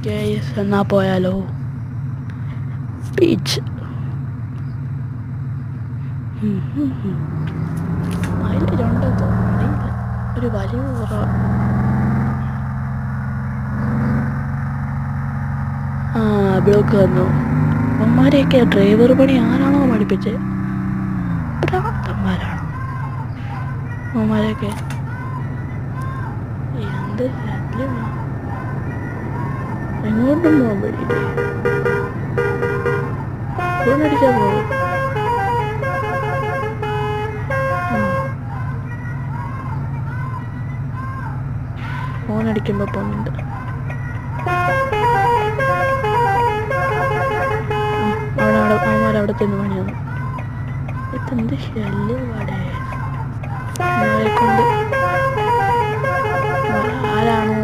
Guys എന്നാ പോയാലോ? Beach. Mileage ഉണ്ടെന്ന് തോന്നുന്നില്ല, ഒരു വലിയ കുറവാണ്. ബ്ലോക്ക് വന്നു. അവന്മാരെയൊക്കെ ഡ്രൈവർ പണി ആരാണോ പഠിപ്പിച്ചത്? ഭ്രാന്തന്മാരാണ് അവന്മാരെയൊക്കെ. എന്ത് ശല്യമാണ്, എങ്ങോട്ടും പോകാൻ പറ്റില്ലേ? ഫോണടിച്ചാൽ പോകും. ഫോണടിക്കുമ്പോൾ പോകുന്നുണ്ട്. അവന്മാരവിടെ തന്നെ പണിയാണ്. ഇതെന്ത് ശല്യപാടെ കൊണ്ട്. ആരാണോ